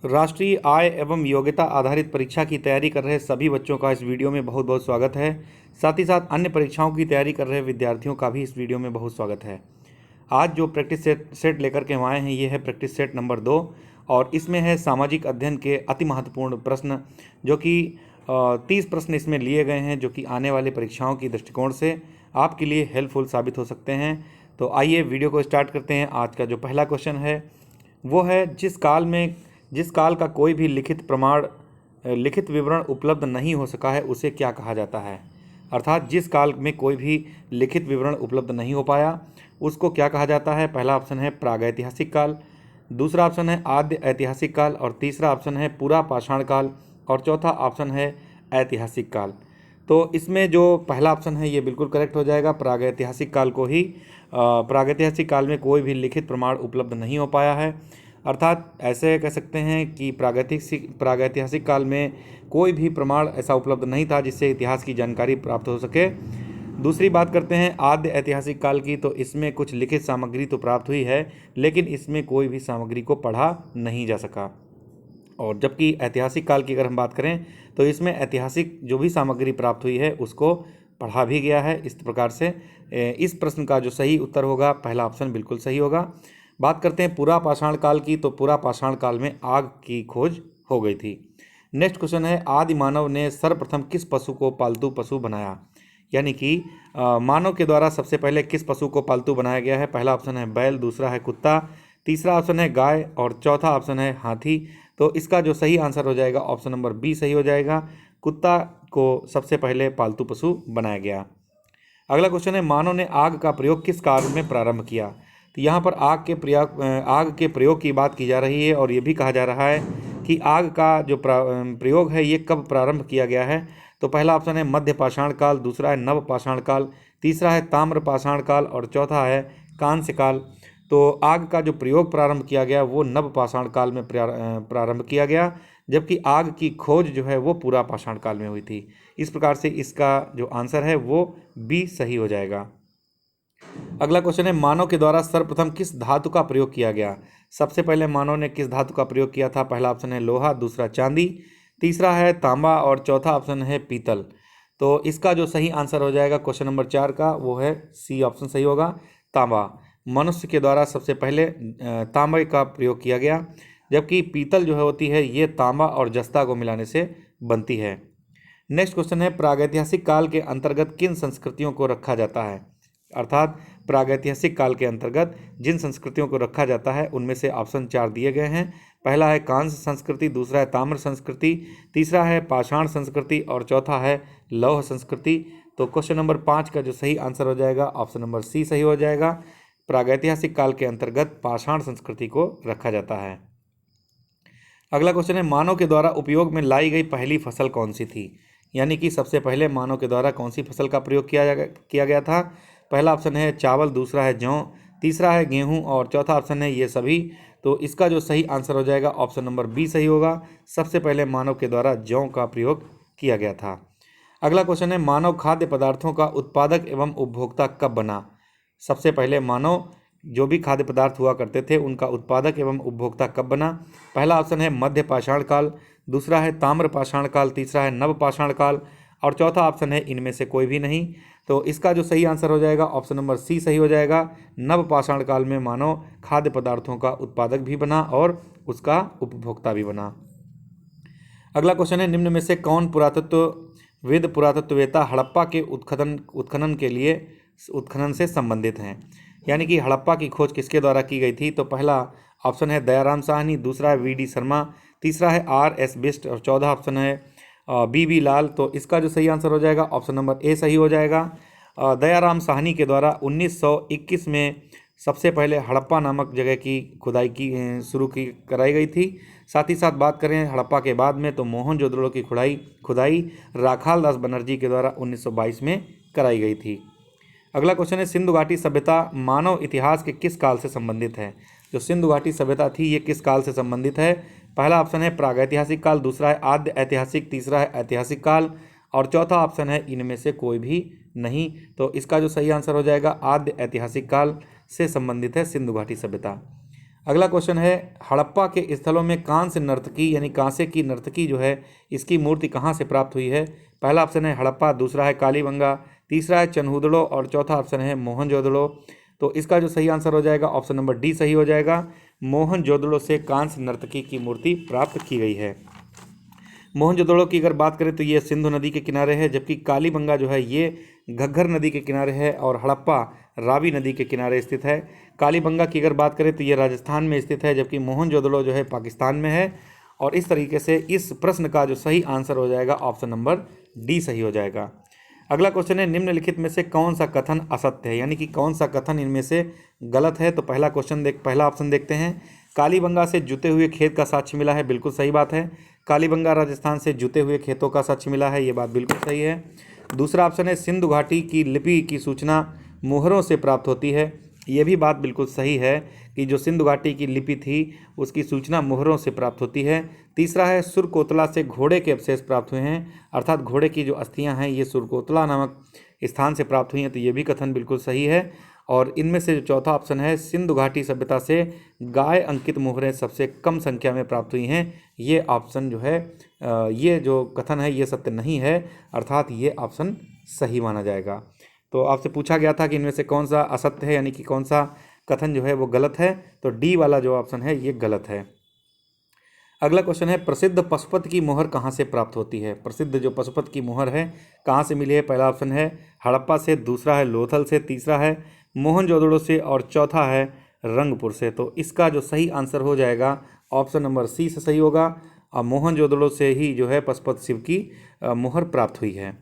राष्ट्रीय आय एवं योग्यता आधारित परीक्षा की तैयारी कर रहे सभी बच्चों का इस वीडियो में बहुत बहुत स्वागत है। साथ ही साथ अन्य परीक्षाओं की तैयारी कर रहे विद्यार्थियों का भी इस वीडियो में बहुत स्वागत है। आज जो प्रैक्टिस सेट लेकर के हम आए हैं ये है प्रैक्टिस सेट नंबर 2 और इसमें है सामाजिक अध्ययन के अति महत्वपूर्ण प्रश्न, जो कि 30 प्रश्न इसमें लिए गए हैं, जो कि आने वाली परीक्षाओं की दृष्टिकोण से आपके लिए हेल्पफुल साबित हो सकते हैं। तो आइए वीडियो को स्टार्ट करते हैं। आज का जो पहला क्वेश्चन है वो है, जिस काल का कोई भी लिखित विवरण उपलब्ध नहीं हो सका है उसे क्या कहा जाता है। अर्थात जिस काल में कोई भी लिखित विवरण उपलब्ध नहीं हो पाया उसको क्या कहा जाता है। पहला ऑप्शन है प्रागैतिहासिक काल, दूसरा ऑप्शन है आद्य ऐतिहासिक काल और तीसरा ऑप्शन है पुरा पाषाण काल और चौथा ऑप्शन है ऐतिहासिक काल। तो इसमें जो पहला ऑप्शन है ये बिल्कुल करेक्ट हो जाएगा। प्रागैतिहासिक काल को ही प्रागैतिहासिक काल में कोई भी लिखित प्रमाण उपलब्ध नहीं हो पाया है। अर्थात ऐसे कह सकते हैं कि प्रागैतिहासिक काल में कोई भी प्रमाण ऐसा उपलब्ध नहीं था जिससे इतिहास की जानकारी प्राप्त हो सके। दूसरी बात करते हैं आद्य ऐतिहासिक काल की, तो इसमें कुछ लिखित सामग्री तो प्राप्त हुई है लेकिन इसमें कोई भी सामग्री को पढ़ा नहीं जा सका। और जबकि ऐतिहासिक काल की अगर हम बात करें तो इसमें ऐतिहासिक जो भी सामग्री प्राप्त हुई है उसको पढ़ा भी गया है। इस प्रकार से इस प्रश्न का जो सही उत्तर होगा पहला ऑप्शन बिल्कुल सही होगा। बात करते हैं पुरा पाषाण काल की, तो पुरा पाषाण काल में आग की खोज हो गई थी। नेक्स्ट क्वेश्चन है, आदि मानव ने सर्वप्रथम किस पशु को पालतू पशु बनाया। यानी कि मानव के द्वारा सबसे पहले किस पशु को पालतू बनाया गया है। पहला ऑप्शन है बैल, दूसरा है कुत्ता, तीसरा ऑप्शन है गाय और चौथा ऑप्शन है हाथी। तो इसका जो सही आंसर हो जाएगा ऑप्शन नंबर बी सही हो जाएगा। कुत्ता को सबसे पहले पालतू पशु बनाया गया। अगला क्वेश्चन है, मानव ने आग का प्रयोग किस कार्य में प्रारंभ किया। तो यहाँ पर आग के प्रयोग की बात की जा रही है और ये भी कहा जा रहा है कि आग का जो प्रयोग है ये कब प्रारंभ किया गया है। तो पहला ऑप्शन है मध्य पाषाण काल, दूसरा है नव पाषाण काल, तीसरा है ताम्र पाषाण काल और चौथा है कांस्य काल। तो आग का जो प्रयोग प्रारंभ किया गया वो नव पाषाण काल में प्रारंभ किया गया, जबकि आग की खोज जो है वो पूरा पाषाण काल में हुई थी। इस प्रकार से इसका जो आंसर है वो बी सही हो जाएगा। अगला क्वेश्चन है, मानव के द्वारा सर्वप्रथम किस धातु का प्रयोग किया गया। सबसे पहले मानव ने किस धातु का प्रयोग किया था। पहला ऑप्शन है लोहा, दूसरा चांदी, तीसरा है तांबा और चौथा ऑप्शन है पीतल। तो इसका जो सही आंसर हो जाएगा क्वेश्चन नंबर 4 का वो है सी ऑप्शन सही होगा, तांबा। मनुष्य के द्वारा सबसे पहले तांबे का प्रयोग किया गया, जबकि पीतल जो है होती है ये तांबा और जस्ता को मिलाने से बनती है। नेक्स्ट क्वेश्चन है, प्रागैतिहासिक काल के अंतर्गत किन संस्कृतियों को रखा जाता है। अर्थात प्रागैतिहासिक काल के अंतर्गत जिन संस्कृतियों को रखा जाता है उनमें से ऑप्शन 4 दिए गए हैं। पहला है कांस्य संस्कृति, दूसरा है ताम्र संस्कृति, तीसरा है पाषाण संस्कृति और चौथा है लौह संस्कृति। तो क्वेश्चन नंबर 5 का जो सही आंसर हो जाएगा ऑप्शन नंबर सी सही हो जाएगा। प्रागैतिहासिक काल के अंतर्गत पाषाण संस्कृति को रखा जाता है। अगला क्वेश्चन है, मानव के द्वारा उपयोग में लाई गई पहली फसल कौन सी थी। यानी कि सबसे पहले मानव के द्वारा कौन सी फसल का प्रयोग किया गया था। पहला ऑप्शन है चावल, दूसरा है जौ, तीसरा है गेहूं और चौथा ऑप्शन है ये सभी। तो इसका जो सही आंसर हो जाएगा ऑप्शन नंबर बी सही होगा। सबसे पहले मानव के द्वारा जौ का प्रयोग किया गया था। अगला क्वेश्चन है, मानव खाद्य पदार्थों का उत्पादक एवं उपभोक्ता कब बना। सबसे पहले मानव जो भी खाद्य पदार्थ हुआ करते थे उनका उत्पादक एवं उपभोक्ता कब बना। पहला ऑप्शन है मध्य पाषाण काल, दूसरा है ताम्र पाषाण काल, तीसरा है नव पाषाण काल और चौथा ऑप्शन है इनमें से कोई भी नहीं। तो इसका जो सही आंसर हो जाएगा ऑप्शन नंबर सी सही हो जाएगा। नव पाषाण काल में मानव खाद्य पदार्थों का उत्पादक भी बना और उसका उपभोक्ता भी बना। अगला क्वेश्चन है, निम्न में से कौन पुरातत्ववेत्ता हड़प्पा के उत्खनन से संबंधित हैं। यानी कि हड़प्पा की खोज किसके द्वारा की गई थी। तो पहला ऑप्शन है दयाराम साहनी, दूसरा है वी डी शर्मा, तीसरा है आर एस बिष्ट और चौथा ऑप्शन है बी बी लाल। तो इसका जो सही आंसर हो जाएगा ऑप्शन नंबर ए सही हो जाएगा। दयाराम साहनी के द्वारा 1921 में सबसे पहले हड़प्पा नामक जगह की खुदाई कराई गई थी। साथ ही साथ बात करें हड़प्पा के बाद में तो मोहनजोदड़ो की खुदाई राखाल दास बनर्जी के द्वारा 1922 में कराई गई थी। अगला क्वेश्चन है, सिंधु घाटी सभ्यता मानव इतिहास के किस काल से संबंधित है। जो सिंधु घाटी सभ्यता थी ये किस काल से संबंधित है। पहला ऑप्शन है प्रागैतिहासिक काल, दूसरा है आद्य ऐतिहासिक, तीसरा है ऐतिहासिक काल और चौथा ऑप्शन है इनमें से कोई भी नहीं। तो इसका जो सही आंसर हो जाएगा आद्य ऐतिहासिक काल से संबंधित है सिंधु घाटी सभ्यता। अगला क्वेश्चन है, हड़प्पा के स्थलों में कांस्य नर्तकी यानी कांसे की नर्तकी जो है इसकी मूर्ति कहाँ से प्राप्त हुई है? पहला ऑप्शन है हड़प्पा, दूसरा है कालीबंगा, तीसरा है चनहुदड़ो और चौथा ऑप्शन है मोहनजोदड़ो। तो इसका जो सही आंसर हो जाएगा ऑप्शन नंबर डी सही हो जाएगा। मोहनजोदड़ो से कांस्य नर्तकी की मूर्ति प्राप्त की गई है। मोहनजोदड़ो की अगर बात करें तो ये सिंधु नदी के किनारे है, जबकि कालीबंगा जो है ये घग्गर नदी के किनारे है और हड़प्पा रावी नदी के किनारे स्थित है। कालीबंगा की अगर बात करें तो ये राजस्थान में स्थित है, जबकि मोहनजोदड़ो जो है पाकिस्तान में है। और इस तरीके से इस प्रश्न का जो सही आंसर हो जाएगा ऑप्शन नंबर डी सही हो जाएगा। अगला क्वेश्चन है, निम्नलिखित में से कौन सा कथन असत्य है, यानी कि कौन सा कथन इनमें से गलत है? तो पहला ऑप्शन देखते हैं, कालीबंगा से जुते हुए खेत का साक्ष्य मिला है, बिल्कुल सही बात है। कालीबंगा राजस्थान से जुते हुए खेतों का साक्ष्य मिला है, ये बात बिल्कुल सही है। दूसरा ऑप्शन है, सिंधु घाटी की लिपि की सूचना मोहरों से प्राप्त होती है, ये भी बात बिल्कुल सही है कि जो सिंधु घाटी की लिपि थी उसकी सूचना मोहरों से प्राप्त होती है। तीसरा है, सुरकोतला से घोड़े के अवशेष प्राप्त हुए हैं, अर्थात घोड़े की जो अस्थियां हैं ये सुरकोतला नामक स्थान से प्राप्त हुई हैं, तो ये भी कथन बिल्कुल सही है। और इनमें से जो चौथा ऑप्शन है, सिंधु घाटी सभ्यता से गाय अंकित मोहरें सबसे कम संख्या में प्राप्त हुई हैं, ये ऑप्शन जो है ये जो कथन है ये सत्य नहीं है, अर्थात ये ऑप्शन सही माना जाएगा। तो आपसे पूछा गया था कि इनमें से कौन सा असत्य है, यानी कि कौन सा कथन जो है वो गलत है, तो डी वाला जो ऑप्शन है ये गलत है। अगला क्वेश्चन है, प्रसिद्ध पशुपत की मोहर कहाँ से प्राप्त होती है? प्रसिद्ध जो पशुपत की मोहर है कहाँ से मिली है? पहला ऑप्शन है हड़प्पा से, दूसरा है लोथल से, तीसरा है मोहनजोदड़ो से और चौथा है रंगपुर से। तो इसका जो सही आंसर हो जाएगा ऑप्शन नंबर सी से सही होगा, और मोहनजोदड़ो से ही जो है पशुपत शिव की मोहर प्राप्त हुई है।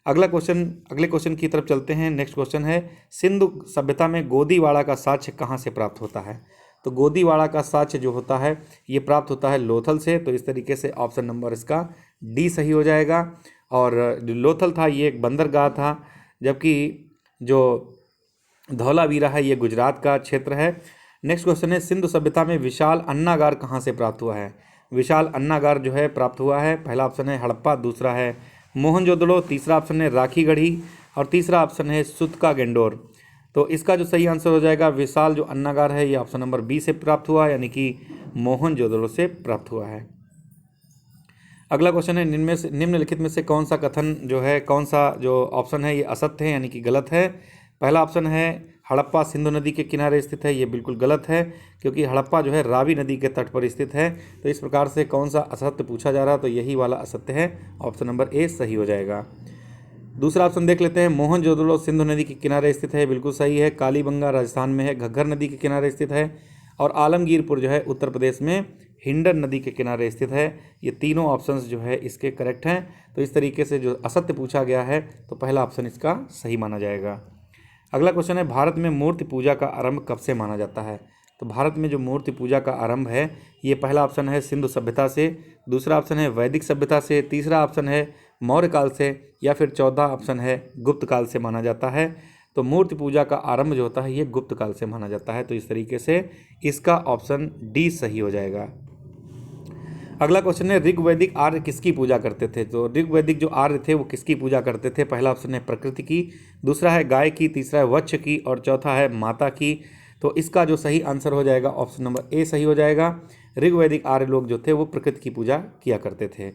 अगले क्वेश्चन की तरफ चलते हैं। नेक्स्ट क्वेश्चन है, सिंधु सभ्यता में गोदीवाड़ा का साक्ष्य कहाँ से प्राप्त होता है? तो गोदीवाड़ा का साक्ष्य जो होता है ये प्राप्त होता है लोथल से, तो इस तरीके से ऑप्शन नंबर इसका डी सही हो जाएगा। और लोथल था ये एक बंदरगाह था, जबकि जो धौलावीरा है ये गुजरात का क्षेत्र है। नेक्स्ट क्वेश्चन है, सिंधु सभ्यता में विशाल अन्नागार कहाँ से प्राप्त हुआ है? विशाल अन्नागार जो है प्राप्त हुआ है, पहला ऑप्शन है हड़प्पा, दूसरा है मोहनजोदड़ो, तीसरा ऑप्शन है राखीगढ़ी और तीसरा ऑप्शन है सुतका गेंडोर। तो इसका जो सही आंसर हो जाएगा, विशाल जो अन्नागार है ये ऑप्शन नंबर बी से प्राप्त हुआ, यानी कि मोहनजोदड़ो से प्राप्त हुआ है। अगला क्वेश्चन है, निम्नलिखित में से कौन सा कथन जो है, कौन सा जो ऑप्शन है ये असत्य है यानी कि गलत है? पहला ऑप्शन है हड़प्पा सिंधु नदी के किनारे स्थित है, ये बिल्कुल गलत है, क्योंकि हड़प्पा जो है रावी नदी के तट पर स्थित है। तो इस प्रकार से कौन सा असत्य पूछा जा रहा है, तो यही वाला असत्य है, ऑप्शन नंबर ए सही हो जाएगा। दूसरा ऑप्शन देख लेते हैं, मोहनजोदड़ो सिंधु नदी के किनारे स्थित है, बिल्कुल सही है। कालीबंगा राजस्थान में है, घग्गर नदी के किनारे स्थित है। और आलमगीरपुर जो है उत्तर प्रदेश में हिंडन नदी के किनारे स्थित है। ये तीनों ऑप्शंस जो है इसके करेक्ट हैं। तो इस तरीके से जो असत्य पूछा गया है तो पहला ऑप्शन इसका सही माना जाएगा। अगला क्वेश्चन है, भारत में मूर्ति पूजा का आरंभ कब से माना जाता है? तो भारत में जो मूर्ति पूजा का आरंभ है ये पहला ऑप्शन है सिंधु सभ्यता से, दूसरा ऑप्शन है वैदिक सभ्यता से, तीसरा ऑप्शन है मौर्य काल से, या फिर चौथा ऑप्शन है गुप्त काल से माना जाता है। तो मूर्ति पूजा का आरंभ जो होता है ये गुप्त काल से माना जाता है। तो इस तरीके से इसका ऑप्शन डी सही हो जाएगा। अगला क्वेश्चन है, ऋग्वैदिक आर्य किसकी पूजा करते थे? तो ऋग्वैदिक जो आर्य थे वो किसकी पूजा करते थे? पहला ऑप्शन है प्रकृति की, दूसरा है गाय की, तीसरा है वृक्ष की और चौथा है माता की। तो इसका जो सही आंसर हो जाएगा ऑप्शन नंबर ए सही हो जाएगा। ऋग्वैदिक आर्य लोग जो थे वो प्रकृति की पूजा किया करते थे।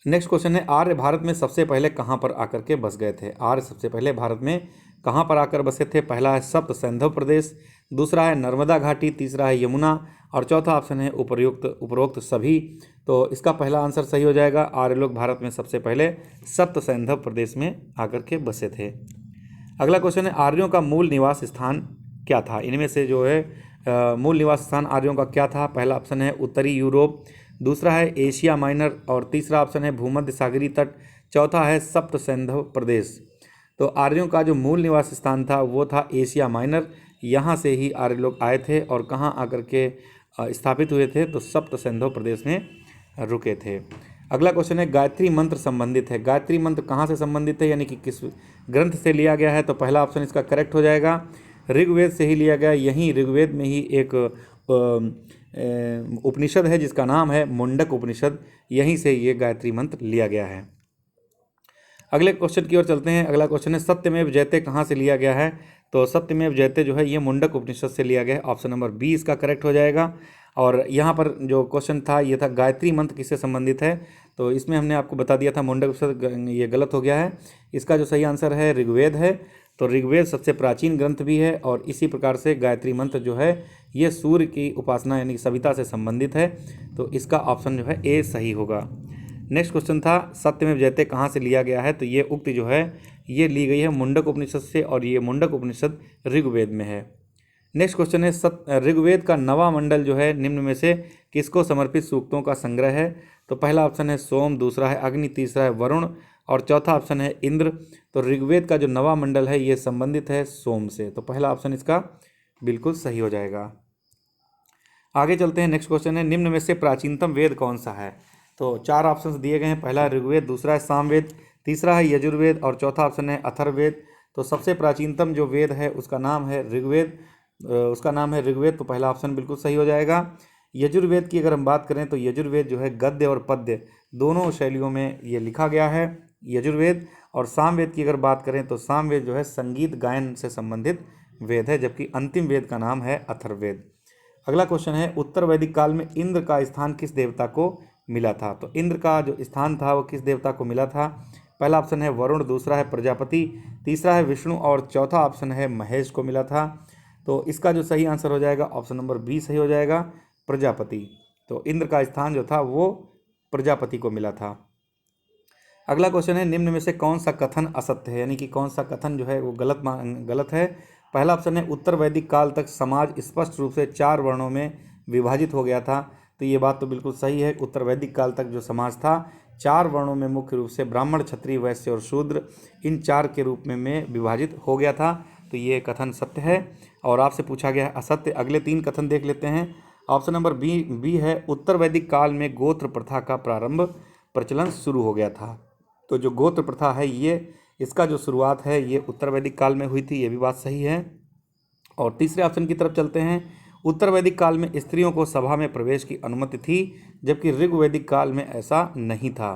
नेक्स्ट क्वेश्चन है, आर्य भारत में सबसे पहले कहाँ पर आकर के बस गए थे? आर्य सबसे पहले भारत में कहाँ पर आकर बसे थे? पहला है सप्त सैंधव प्रदेश, दूसरा है नर्मदा घाटी, तीसरा है यमुना और चौथा ऑप्शन है उपरोक्त सभी। तो इसका पहला आंसर सही हो जाएगा। आर्य लोग भारत में सबसे पहले सप्त सैंधव प्रदेश में आकर के बसे थे। अगला क्वेश्चन है, आर्यों का मूल निवास स्थान क्या था? इनमें से जो है मूल निवास स्थान आर्यों का क्या था? पहला ऑप्शन है उत्तरी यूरोप, दूसरा है एशिया माइनर और तीसरा ऑप्शन है भूमध्य सागरीय तट, चौथा है सप्त सैंधव प्रदेश। तो आर्यों का जो मूल निवास स्थान था वो था एशिया माइनर, यहाँ से ही आर्य लोग आए थे और कहाँ आकर के स्थापित हुए थे? तो सप्त सैंधव प्रदेश में रुके थे। अगला क्वेश्चन है, गायत्री मंत्र संबंधित है। गायत्री मंत्र कहाँ से संबंधित है यानी कि किस ग्रंथ से लिया गया है? तो पहला ऑप्शन इसका करेक्ट हो जाएगा, ऋग्वेद से ही लिया गया। यहीं ऋग्वेद में ही एक उपनिषद है जिसका नाम है मुंडक उपनिषद, यहीं से ये गायत्री मंत्र लिया गया है। अगले क्वेश्चन की ओर चलते हैं। अगला क्वेश्चन है, सत्यमेव जयते कहाँ से लिया गया है? तो सत्यमेव जयते जो है ये मुंडक उपनिषद से लिया गया है। ऑप्शन नंबर बी इसका करेक्ट हो जाएगा। और यहाँ पर जो क्वेश्चन था ये था गायत्री मंत्र किससे संबंधित है, तो इसमें हमने आपको बता दिया था मुंडक उपनिषद, ये गलत हो गया है। इसका जो सही आंसर है ऋग्वेद है। तो ऋग्वेद सबसे प्राचीन ग्रंथ भी है और इसी प्रकार से गायत्री मंत्र जो है ये सूर्य की उपासना यानी सविता से संबंधित है। तो इसका ऑप्शन जो है ए सही होगा। नेक्स्ट क्वेश्चन था सत्यमेव जयते कहाँ से लिया गया है, तो ये उक्ति जो है ये ली गई है मुंडक उपनिषद से और ये मुंडक उपनिषद ऋग्वेद में है। नेक्स्ट क्वेश्चन है ऋग्वेद का नवा मंडल जो है निम्न में से किसको समर्पित सूक्तों का संग्रह है, तो पहला ऑप्शन है सोम, दूसरा है अग्नि, तीसरा है वरुण और चौथा ऑप्शन है इंद्र। तो ऋग्वेद का जो नवा मंडल है ये संबंधित है सोम से, तो पहला ऑप्शन इसका बिल्कुल सही हो जाएगा। आगे चलते हैं। नेक्स्ट क्वेश्चन है निम्न में से प्राचीनतम वेद कौन सा है, तो 4 ऑप्शंस दिए गए हैं। पहला है ऋग्वेद, दूसरा है सामवेद, तीसरा है यजुर्वेद और चौथा ऑप्शन है अथर्ववेद। तो सबसे प्राचीनतम जो वेद है उसका नाम है ऋग्वेद, तो पहला ऑप्शन बिल्कुल सही हो जाएगा। यजुर्वेद की अगर हम बात करें तो यजुर्वेद जो है गद्य और पद्य दोनों शैलियों में ये लिखा गया है यजुर्वेद। और सामवेद की अगर बात करें तो सामवेद जो है संगीत गायन से संबंधित वेद है, जबकि अंतिम वेद का नाम है अथर्ववेद। अगला क्वेश्चन है उत्तर वैदिक काल में इंद्र का स्थान किस देवता को मिला था, तो इंद्र का जो स्थान था वो किस देवता को मिला था। पहला ऑप्शन है वरुण, दूसरा है प्रजापति, तीसरा है विष्णु और चौथा ऑप्शन है महेश को मिला था। तो इसका जो सही आंसर हो जाएगा ऑप्शन नंबर बी सही हो जाएगा, प्रजापति। तो इंद्र का स्थान जो था वो प्रजापति को मिला था। अगला क्वेश्चन है निम्न में से कौन सा कथन असत्य है, यानी कि कौन सा कथन जो है वो गलत है। पहला ऑप्शन है उत्तर वैदिक काल तक समाज स्पष्ट रूप से 4 वर्णों में विभाजित हो गया था, तो ये बात तो बिल्कुल सही है। उत्तर वैदिक काल तक जो समाज था 4 वर्णों में मुख्य रूप से ब्राह्मण, क्षत्रिय, वैश्य और शूद्र इन 4 के रूप में विभाजित हो गया था, तो ये कथन सत्य है। और आपसे पूछा गया है असत्य। अगले 3 कथन देख लेते हैं। ऑप्शन नंबर बी है उत्तर वैदिक काल में गोत्र प्रथा का प्रचलन शुरू हो गया था। तो जो गोत्र प्रथा है ये इसका जो शुरुआत है ये उत्तर वैदिक काल में हुई थी, ये भी बात सही है। और तीसरे ऑप्शन की तरफ चलते हैं। उत्तर वैदिक काल में स्त्रियों को सभा में प्रवेश की अनुमति थी, जबकि ऋग्वैदिक काल में ऐसा नहीं था।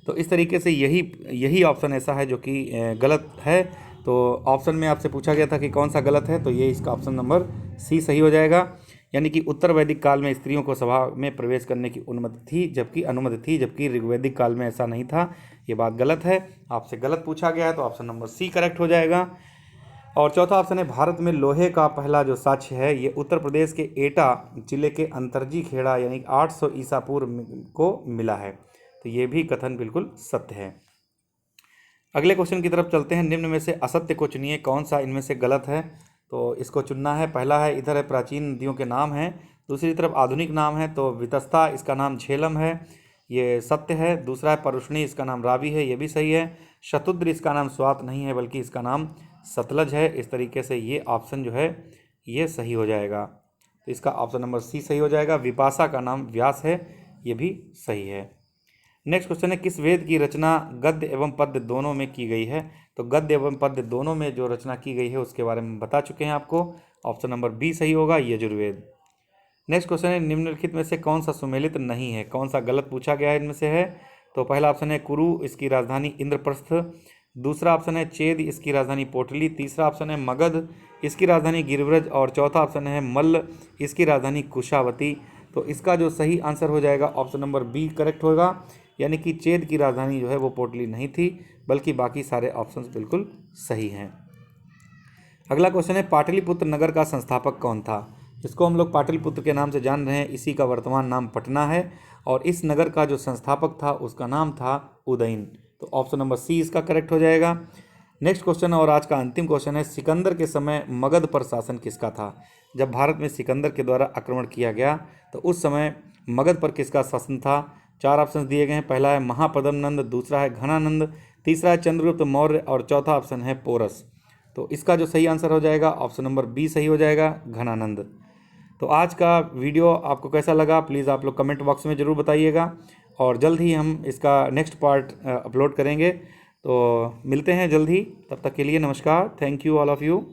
तो इस तरीके से यही ऑप्शन ऐसा है जो कि गलत है। तो ऑप्शन में आपसे पूछा गया था कि कौन सा गलत है, तो ये इसका ऑप्शन नंबर सी सही हो जाएगा, यानी कि उत्तर वैदिक काल में स्त्रियों को सभा में प्रवेश करने की अनुमति थी, जबकि ऋग्वैदिक काल में ऐसा नहीं था। ये बात गलत है, आपसे गलत पूछा गया है, तो ऑप्शन नंबर सी करेक्ट हो जाएगा। और चौथा ऑप्शन है भारत में लोहे का पहला जो साक्ष्य है ये उत्तर प्रदेश के एटा जिले के अंतरजी खेड़ा यानी 800 ईसा पूर्व को मिला है, तो ये भी कथन बिल्कुल सत्य है। अगले क्वेश्चन की तरफ चलते हैं। निम्न में से असत्य को चुनिए, कौन सा इनमें से गलत है, तो इसको चुनना है। पहला है इधर है प्राचीन नदियों के नाम हैं, दूसरी तरफ आधुनिक नाम है, तो वितस्ता इसका नाम झेलम है, ये सत्य है। दूसरा है परुष्णी, इसका नाम रावी है, ये भी सही है। शतुद्र इसका नाम स्वात नहीं है बल्कि इसका नाम सतलज है। इस तरीके से ये ऑप्शन जो है ये सही हो जाएगा, तो इसका ऑप्शन नंबर सी सही हो जाएगा। विपाशा का नाम व्यास है, ये भी सही है। नेक्स्ट क्वेश्चन है किस वेद की रचना गद्य एवं पद्य दोनों में की गई है, तो गद्य एवं पद्य दोनों में जो रचना की गई है उसके बारे में बता चुके हैं आपको, ऑप्शन नंबर बी सही होगा, यजुर्वेद। नेक्स्ट क्वेश्चन है निम्नलिखित में से कौन सा सुमेलित नहीं है, कौन सा गलत पूछा गया है इनमें से है, तो पहला ऑप्शन है कुरु, इसकी राजधानी इंद्रप्रस्थ। दूसरा ऑप्शन है चेद, इसकी राजधानी पोटली। तीसरा ऑप्शन है मगध, इसकी राजधानी गिरिव्रज और चौथा ऑप्शन है मल्ल, इसकी राजधानी कुशावती। तो इसका जो सही आंसर हो जाएगा ऑप्शन नंबर बी करेक्ट होगा, यानी कि चेद की राजधानी जो है वो पोटली नहीं थी, बल्कि बाकी सारे ऑप्शंस बिल्कुल सही हैं। अगला क्वेश्चन है पाटलिपुत्र नगर का संस्थापक कौन था, इसको हम लोग पाटलिपुत्र के नाम से जान रहे हैं, इसी का वर्तमान नाम पटना है और इस नगर का जो संस्थापक था उसका नाम था उदयन। तो ऑप्शन नंबर सी इसका करेक्ट हो जाएगा। नेक्स्ट क्वेश्चन और आज का अंतिम क्वेश्चन है सिकंदर के समय मगध पर शासन किसका था। जब भारत में सिकंदर के द्वारा आक्रमण किया गया तो उस समय मगध पर किसका शासन था। 4 ऑप्शन दिए गए हैं। पहला है महापद्म नंद, दूसरा है घनानंद, तीसरा है चंद्रगुप्त मौर्य और चौथा ऑप्शन है पोरस। तो इसका जो सही आंसर हो जाएगा ऑप्शन नंबर बी सही हो जाएगा, घनानंद। तो आज का वीडियो आपको कैसा लगा प्लीज़ आप लोग कमेंट बॉक्स में ज़रूर बताइएगा और जल्द ही हम इसका नेक्स्ट पार्ट अपलोड करेंगे। तो मिलते हैं जल्द ही, तब तक के लिए नमस्कार, thank you all of you.